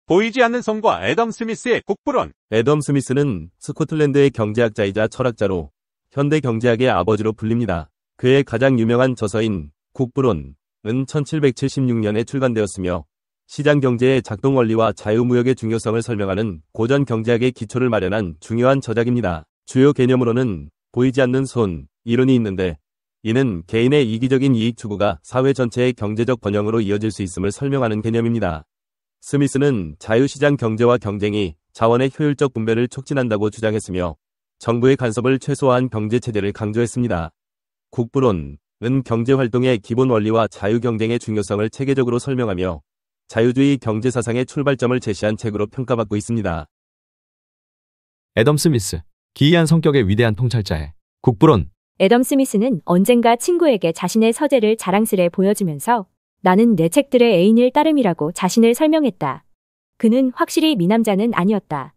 보이지 않는 성과 애덤 스미스의 국부론. 애덤 스미스는 스코틀랜드의 경제학자이자 철학자로 현대 경제학의 아버지로 불립니다. 그의 가장 유명한 저서인 국부론은 1776년에 출간되었으며 시장 경제의 작동 원리와 자유무역의 중요성을 설명하는 고전 경제학의 기초를 마련한 중요한 저작입니다. 주요 개념으로는 보이지 않는 손, 이론이 있는데 이는 개인의 이기적인 이익 추구가 사회 전체의 경제적 번영으로 이어질 수 있음을 설명하는 개념입니다. 스미스는 자유시장 경제와 경쟁이 자원의 효율적 분배를 촉진한다고 주장했으며 정부의 간섭을 최소화한 경제체제를 강조했습니다. 국부론은 경제활동의 기본 원리와 자유경쟁의 중요성을 체계적으로 설명하며 자유주의 경제사상의 출발점을 제시한 책으로 평가받고 있습니다. 애덤 스미스, 기이한 성격의 위대한 통찰자의 국부론. 애덤 스미스는 언젠가 친구에게 자신의 서재를 자랑스레 보여주면서 나는 내 책들의 애인일 따름이라고 자신을 설명했다. 그는 확실히 미남자는 아니었다.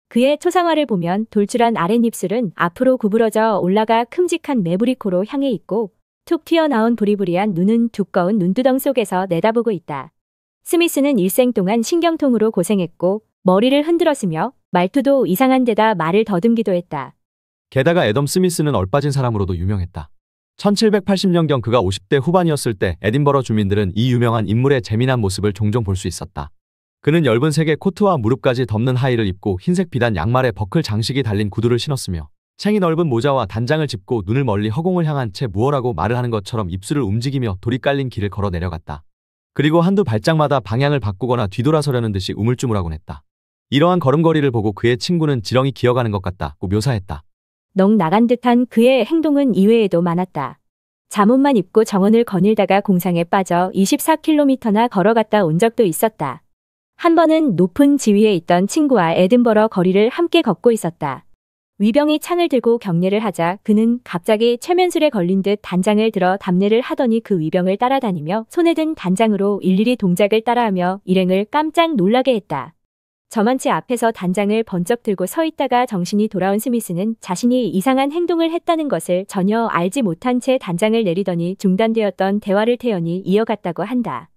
그의 초상화를 보면 돌출한 아랫입술은 앞으로 구부러져 올라가 큼직한 매부리코로 향해 있고 툭 튀어나온 부리부리한 눈은 두꺼운 눈두덩 속에서 내다보고 있다. 스미스는 일생 동안 신경통으로 고생했고 머리를 흔들었으며 말투도 이상한 데다 말을 더듬기도 했다. 게다가 애덤 스미스는 얼빠진 사람으로도 유명했다. 1780년경 그가 50대 후반이었을 때 에딘버러 주민들은 이 유명한 인물의 재미난 모습을 종종 볼 수 있었다. 그는 엷은 색의 코트와 무릎까지 덮는 하의를 입고 흰색 비단 양말에 버클 장식이 달린 구두를 신었으며 챙이 넓은 모자와 단장을 짚고 눈을 멀리 허공을 향한 채 무어라고 말을 하는 것처럼 입술을 움직이며 돌이 깔린 길을 걸어 내려갔다. 그리고 한두 발짝마다 방향을 바꾸거나 뒤돌아서려는 듯이 우물쭈물하곤 했다. 이러한 걸음걸이를 보고 그의 친구는 지렁이 기어가는 것 같다고 묘사했다. 넋 나간 듯한 그의 행동은 이외에도 많았다. 잠옷만 입고 정원을 거닐다가 공상에 빠져 24km나 걸어갔다 온 적도 있었다. 한 번은 높은 지위에 있던 친구와 에든버러 거리를 함께 걷고 있었다. 위병이 창을 들고 경례를 하자 그는 갑자기 최면술에 걸린 듯 단장을 들어 답례를 하더니 그 위병을 따라다니며 손에 든 단장으로 일일이 동작을 따라하며 일행을 깜짝 놀라게 했다. 저만치 앞에서 단장을 번쩍 들고 서 있다가 정신이 돌아온 스미스는 자신이 이상한 행동을 했다는 것을 전혀 알지 못한 채 단장을 내리더니 중단되었던 대화를 태연히 이어갔다고 한다.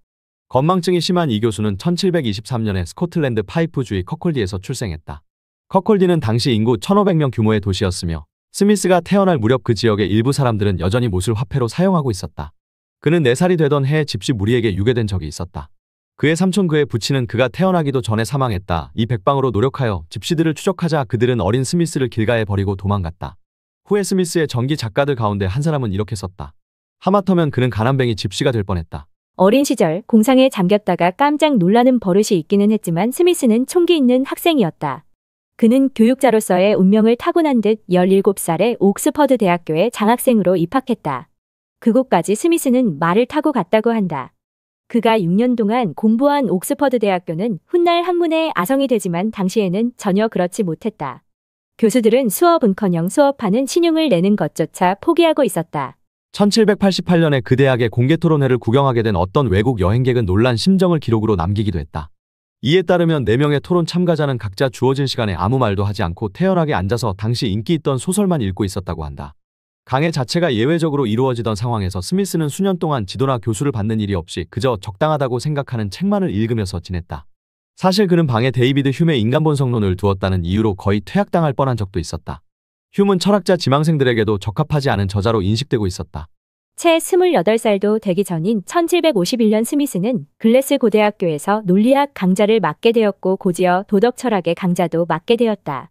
건망증이 심한 이 교수는 1723년에 스코틀랜드 파이프주의 커콜디에서 출생했다. 커콜디는 당시 인구 1500명 규모의 도시였으며 스미스가 태어날 무렵 그 지역의 일부 사람들은 여전히 못을 화폐로 사용하고 있었다. 그는 4살이 되던 해에 집시 무리에게 유괴된 적이 있었다. 그의 삼촌 그의 부친은 그가 태어나기도 전에 사망했다. 이 백방으로 노력하여 집시들을 추적하자 그들은 어린 스미스를 길가에 버리고 도망갔다. 후에 스미스의 전기 작가들 가운데 한 사람은 이렇게 썼다. 하마터면 그는 가난뱅이 집시가 될 뻔했다. 어린 시절 공상에 잠겼다가 깜짝 놀라는 버릇이 있기는 했지만 스미스는 총기 있는 학생이었다. 그는 교육자로서의 운명을 타고난 듯 17살에 옥스퍼드 대학교에 장학생으로 입학했다. 그곳까지 스미스는 말을 타고 갔다고 한다. 그가 6년 동안 공부한 옥스퍼드 대학교는 훗날 학문의 아성이 되지만 당시에는 전혀 그렇지 못했다. 교수들은 수업은커녕 수업하는 신용을 내는 것조차 포기하고 있었다. 1788년에 그 대학의 공개토론회를 구경하게 된 어떤 외국 여행객은 놀란 심정을 기록으로 남기기도 했다. 이에 따르면 4명의 토론 참가자는 각자 주어진 시간에 아무 말도 하지 않고 태연하게 앉아서 당시 인기 있던 소설만 읽고 있었다고 한다. 강의 자체가 예외적으로 이루어지던 상황에서 스미스는 수년 동안 지도나 교수를 받는 일이 없이 그저 적당하다고 생각하는 책만을 읽으면서 지냈다. 사실 그는 방에 데이비드 휴메의 인간본성론을 두었다는 이유로 거의 퇴학당할 뻔한 적도 있었다. 휴는 철학자 지망생들에게도 적합하지 않은 저자로 인식되고 있었다. 채 28살도 되기 전인 1751년 스미스는 글래스고 대학교에서 논리학 강좌를 맡게 되었고 곧이어 도덕철학의 강좌도 맡게 되었다.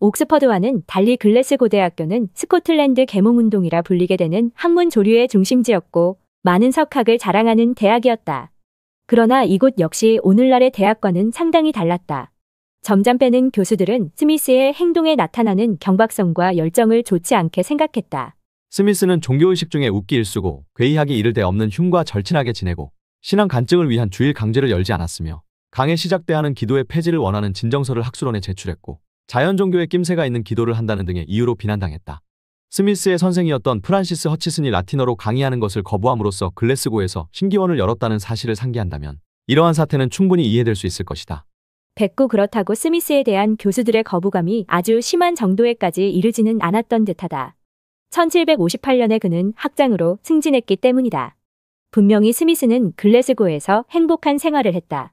옥스퍼드와는 달리 글래스고 대학교는 스코틀랜드 계몽운동이라 불리게 되는 학문 조류의 중심지였고 많은 석학을 자랑하는 대학이었다. 그러나 이곳 역시 오늘날의 대학과는 상당히 달랐다. 점잖 빼는 교수들은 스미스의 행동에 나타나는 경박성과 열정을 좋지 않게 생각했다. 스미스는 종교의식 중에 웃기 일수고 괴이하기 이를 데 없는 흉과 절친하게 지내고 신앙 간증을 위한 주일 강제를 열지 않았으며 강에 시작돼하는 기도의 폐지를 원하는 진정서를 학술원에 제출했고 자연종교의 낌새가 있는 기도를 한다는 등의 이유로 비난당했다. 스미스의 선생이었던 프란시스 허치슨이 라틴어로 강의하는 것을 거부함으로써 글래스고에서 신기원을 열었다는 사실을 상기한다면 이러한 사태는 충분히 이해될 수 있을 것이다. 백구 그렇다고 스미스에 대한 교수들의 거부감이 아주 심한 정도에까지 이르지는 않았던 듯하다. 1758년에 그는 학장으로 승진했기 때문이다. 분명히 스미스는 글래스고에서 행복한 생활을 했다.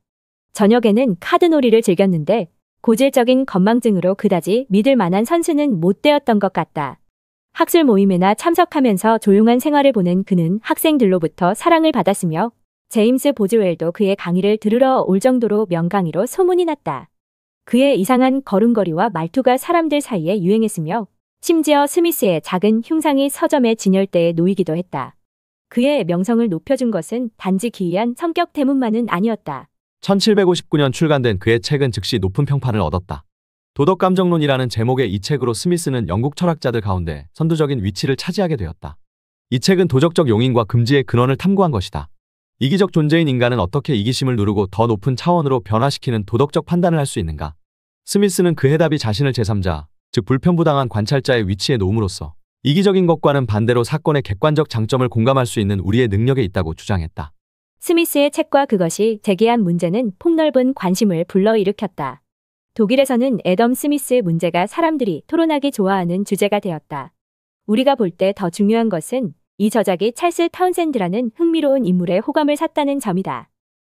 저녁에는 카드놀이를 즐겼는데 고질적인 건망증으로 그다지 믿을 만한 선수는 못 되었던 것 같다. 학술 모임에나 참석하면서 조용한 생활을 보는 그는 학생들로부터 사랑을 받았으며 제임스 보즈웰도 그의 강의를 들으러 올 정도로 명강의로 소문이 났다. 그의 이상한 걸음걸이와 말투가 사람들 사이에 유행했으며 심지어 스미스의 작은 흉상이 서점의 진열대에 놓이기도 했다. 그의 명성을 높여준 것은 단지 기이한 성격 때문만은 아니었다. 1759년 출간된 그의 책은 즉시 높은 평판을 얻었다. 도덕감정론이라는 제목의 이 책으로 스미스는 영국 철학자들 가운데 선두적인 위치를 차지하게 되었다. 이 책은 도적적 용인과 금지의 근원을 탐구한 것이다. 이기적 존재인 인간은 어떻게 이기심을 누르고 더 높은 차원으로 변화시키는 도덕적 판단을 할 수 있는가? 스미스는 그 해답이 자신을 제3자, 즉 불편부당한 관찰자의 위치에 놓음으로써 이기적인 것과는 반대로 사건의 객관적 장점을 공감할 수 있는 우리의 능력에 있다고 주장했다. 스미스의 책과 그것이 제기한 문제는 폭넓은 관심을 불러일으켰다. 독일에서는 애덤 스미스의 문제가 사람들이 토론하기 좋아하는 주제가 되었다. 우리가 볼 때 더 중요한 것은 이 저작이 찰스 타운센드라는 흥미로운 인물의 호감을 샀다는 점이다.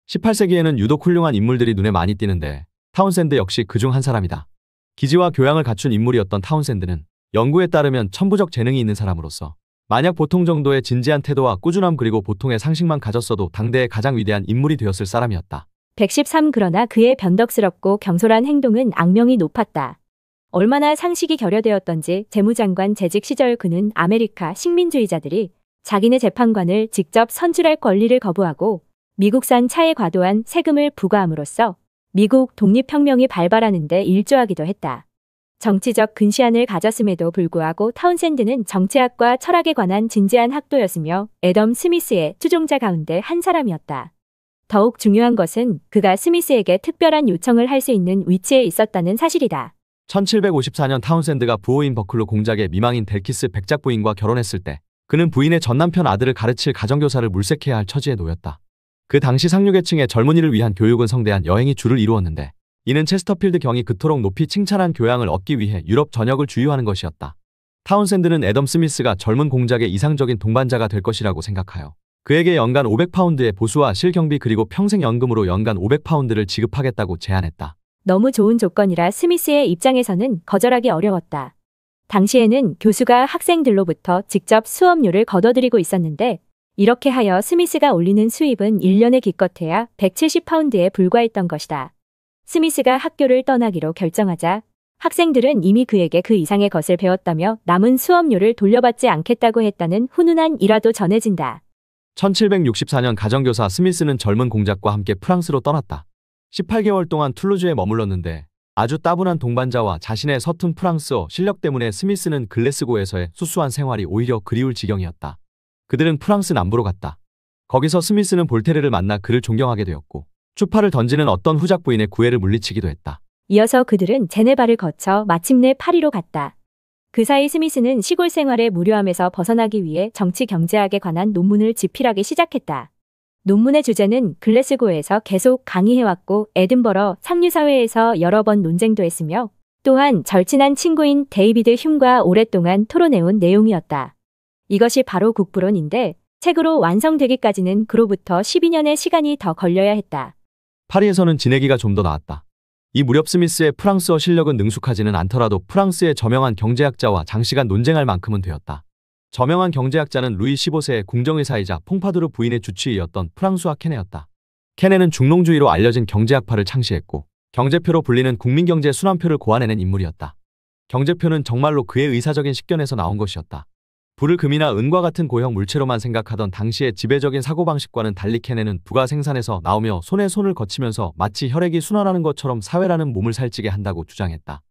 18세기에는 유독 훌륭한 인물들이 눈에 많이 띄는데 타운센드 역시 그중 한 사람이다. 기지와 교양을 갖춘 인물이었던 타운센드는 연구에 따르면 천부적 재능이 있는 사람으로서 만약 보통 정도의 진지한 태도와 꾸준함 그리고 보통의 상식만 가졌어도 당대의 가장 위대한 인물이 되었을 사람이었다. 113 그러나 그의 변덕스럽고 경솔한 행동은 악명이 높았다. 얼마나 상식이 결여되었던지 재무장관 재직 시절 그는 아메리카 식민주의자들이 자기네 재판관을 직접 선출할 권리를 거부하고 미국산 차에 과도한 세금을 부과함으로써 미국 독립혁명이 발발하는 데 일조하기도 했다. 정치적 근시안을 가졌음에도 불구하고 타운센드는 정치학과 철학에 관한 진지한 학도였으며 애덤 스미스의 추종자 가운데 한 사람이었다. 더욱 중요한 것은 그가 스미스에게 특별한 요청을 할 수 있는 위치에 있었다는 사실이다. 1754년 타운센드가 부호인 버클로 공작의 미망인 델키스 백작 부인과 결혼했을 때 그는 부인의 전남편 아들을 가르칠 가정교사를 물색해야 할 처지에 놓였다. 그 당시 상류계층의 젊은이를 위한 교육은 성대한 여행이 주를 이루었는데 이는 체스터필드 경이 그토록 높이 칭찬한 교양을 얻기 위해 유럽 전역을 주유하는 것이었다. 타운센드는 애덤 스미스가 젊은 공작의 이상적인 동반자가 될 것이라고 생각하여 그에게 연간 500파운드의 보수와 실경비 그리고 평생연금으로 연간 500파운드를 지급하겠다고 제안했다. 너무 좋은 조건이라 스미스의 입장에서는 거절하기 어려웠다. 당시에는 교수가 학생들로부터 직접 수업료를 거둬들이고 있었는데 이렇게 하여 스미스가 올리는 수입은 1년에 기껏해야 170파운드에 불과했던 것이다. 스미스가 학교를 떠나기로 결정하자 학생들은 이미 그에게 그 이상의 것을 배웠다며 남은 수업료를 돌려받지 않겠다고 했다는 훈훈한 일화도 전해진다. 1764년 가정교사 스미스는 젊은 공작과 함께 프랑스로 떠났다. 18개월 동안 툴루즈에 머물렀는데 아주 따분한 동반자와 자신의 서툰 프랑스어 실력 때문에 스미스는 글래스고에서의 수수한 생활이 오히려 그리울 지경이었다. 그들은 프랑스 남부로 갔다. 거기서 스미스는 볼테르를 만나 그를 존경하게 되었고 추파를 던지는 어떤 후작 부인의 구애를 물리치기도 했다. 이어서 그들은 제네바를 거쳐 마침내 파리로 갔다. 그 사이 스미스는 시골 생활의 무료함에서 벗어나기 위해 정치 경제학에 관한 논문을 집필하기 시작했다. 논문의 주제는 글래스고에서 계속 강의해왔고 에든버러 상류사회에서 여러 번 논쟁도 했으며 또한 절친한 친구인 데이비드 흉과 오랫동안 토론해온 내용이었다. 이것이 바로 국부론인데 책으로 완성되기까지는 그로부터 12년의 시간이 더 걸려야 했다. 파리에서는 지내기가 좀 더 나았다. 이 무렵 스미스의 프랑스어 실력은 능숙하지는 않더라도 프랑스의 저명한 경제학자와 장시간 논쟁할 만큼은 되었다. 저명한 경제학자는 루이 15세의 궁정의사이자 퐁파두르 부인의 주치의였던 프랑수아 캐네였다. 캐네는 중농주의로 알려진 경제학파를 창시했고 경제표로 불리는 국민경제 순환표를 고안해낸 인물이었다. 경제표는 정말로 그의 의사적인 식견에서 나온 것이었다. 불을 금이나 은과 같은 고형 물체로만 생각하던 당시의 지배적인 사고방식과는 달리 캐네는 부가 생산에서 나오며 손에 손을 거치면서 마치 혈액이 순환하는 것처럼 사회라는 몸을 살찌게 한다고 주장했다.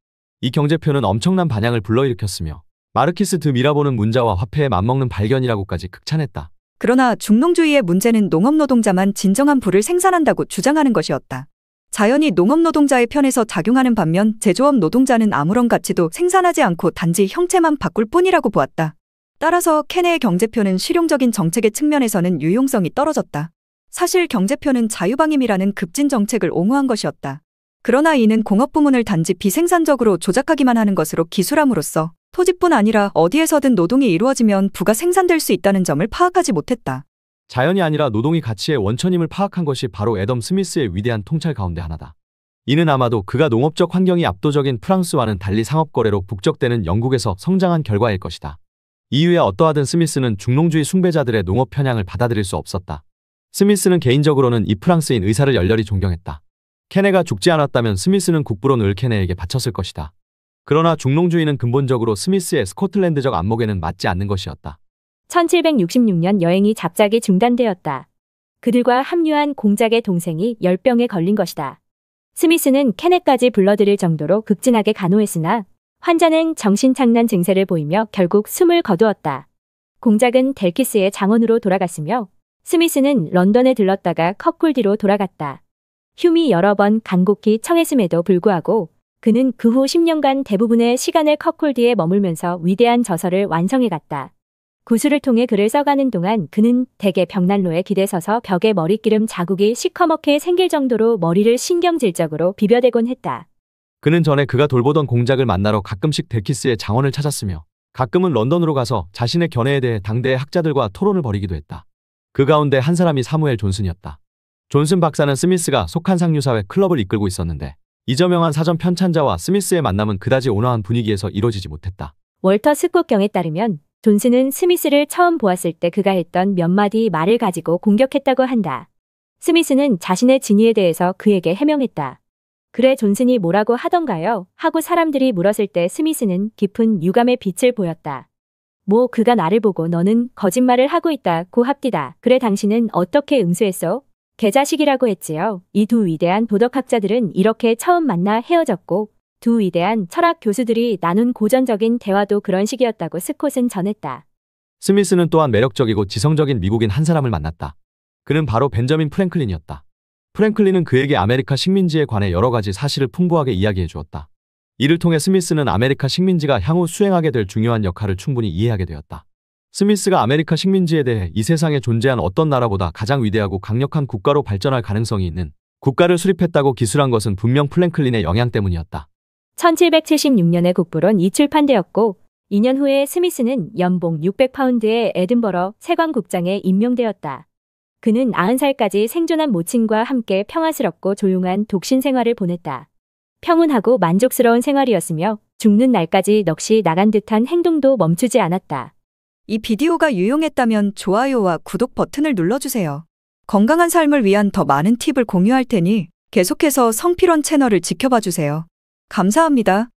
이 경제표는 엄청난 반향을 불러일으켰으며 마르키스 드 미라보는 문자와 화폐에 맞먹는 발견이라고까지 극찬했다. 그러나 중농주의의 문제는 농업노동자만 진정한 부를 생산한다고 주장하는 것이었다. 자연이 농업노동자의 편에서 작용하는 반면 제조업 노동자는 아무런 가치도 생산하지 않고 단지 형체만 바꿀 뿐이라고 보았다. 따라서 캐네의 경제표는 실용적인 정책의 측면에서는 유용성이 떨어졌다. 사실 경제표는 자유방임이라는 급진 정책을 옹호한 것이었다. 그러나 이는 공업 부문을 단지 비생산적으로 조작하기만 하는 것으로 기술함으로써 토지뿐 아니라 어디에서든 노동이 이루어지면 부가 생산될 수 있다는 점을 파악하지 못했다. 자연이 아니라 노동이 가치의 원천임을 파악한 것이 바로 애덤 스미스의 위대한 통찰 가운데 하나다. 이는 아마도 그가 농업적 환경이 압도적인 프랑스와는 달리 상업거래로 북적대는 영국에서 성장한 결과일 것이다. 이후에 어떠하든 스미스는 중농주의 숭배자들의 농업 편향을 받아들일 수 없었다. 스미스는 개인적으로는 이 프랑스인 의사를 열렬히 존경했다. 케네가 죽지 않았다면 스미스는 국부론 을 케네에게 바쳤을 것이다. 그러나 중농주의는 근본적으로 스미스의 스코틀랜드적 안목에는 맞지 않는 것이었다. 1766년 여행이 갑자기 중단되었다. 그들과 합류한 공작의 동생이 열병에 걸린 것이다. 스미스는 케네까지 불러들일 정도로 극진하게 간호했으나 환자는 정신착란 증세를 보이며 결국 숨을 거두었다. 공작은 델키스의 장원으로 돌아갔으며 스미스는 런던에 들렀다가 커쿨디로 돌아갔다. 휴미 여러 번 간곡히 청했음에도 불구하고 그는 그 후 10년간 대부분의 시간을 커쿨디에 머물면서 위대한 저서를 완성해갔다. 구술을 통해 글을 써가는 동안 그는 대개 벽난로에 기대 서서 벽에 머리기름 자국이 시커멓게 생길 정도로 머리를 신경질적으로 비벼대곤 했다. 그는 전에 그가 돌보던 공작을 만나러 가끔씩 델키스의 장원을 찾았으며 가끔은 런던으로 가서 자신의 견해에 대해 당대의 학자들과 토론을 벌이기도 했다. 그 가운데 한 사람이 사무엘 존슨이었다. 존슨 박사는 스미스가 속한 상류사회 클럽을 이끌고 있었는데 이 저명한 사전 편찬자와 스미스의 만남은 그다지 온화한 분위기에서 이루어지지 못했다. 월터 스콧경에 따르면 존슨은 스미스를 처음 보았을 때 그가 했던 몇 마디 말을 가지고 공격했다고 한다. 스미스는 자신의 진위에 대해서 그에게 해명했다. 그래 존슨이 뭐라고 하던가요? 하고 사람들이 물었을 때 스미스는 깊은 유감의 빛을 보였다. 뭐 그가 나를 보고 너는 거짓말을 하고 있다고 합디다. 그래 당신은 어떻게 응수했어? 개자식이라고 했지요. 이 두 위대한 도덕학자들은 이렇게 처음 만나 헤어졌고 두 위대한 철학 교수들이 나눈 고전적인 대화도 그런 식이었다고 스콧은 전했다. 스미스는 또한 매력적이고 지성적인 미국인 한 사람을 만났다. 그는 바로 벤저민 프랭클린이었다. 프랭클린은 그에게 아메리카 식민지에 관해 여러 가지 사실을 풍부하게 이야기해 주었다. 이를 통해 스미스는 아메리카 식민지가 향후 수행하게 될 중요한 역할을 충분히 이해하게 되었다. 스미스가 아메리카 식민지에 대해 이 세상에 존재한 어떤 나라보다 가장 위대하고 강력한 국가로 발전할 가능성이 있는 국가를 수립했다고 기술한 것은 분명 프랭클린의 영향 때문이었다. 1776년에 국부론이 출판되었고 2년 후에 스미스는 연봉 600파운드의 에든버러 세관국장에 임명되었다. 그는 90살까지 생존한 모친과 함께 평화스럽고 조용한 독신 생활을 보냈다. 평온하고 만족스러운 생활이었으며 죽는 날까지 넋이 나간 듯한 행동도 멈추지 않았다. 이 비디오가 유용했다면 좋아요와 구독 버튼을 눌러주세요. 건강한 삶을 위한 더 많은 팁을 공유할 테니 계속해서 성필원 채널을 지켜봐 주세요. 감사합니다.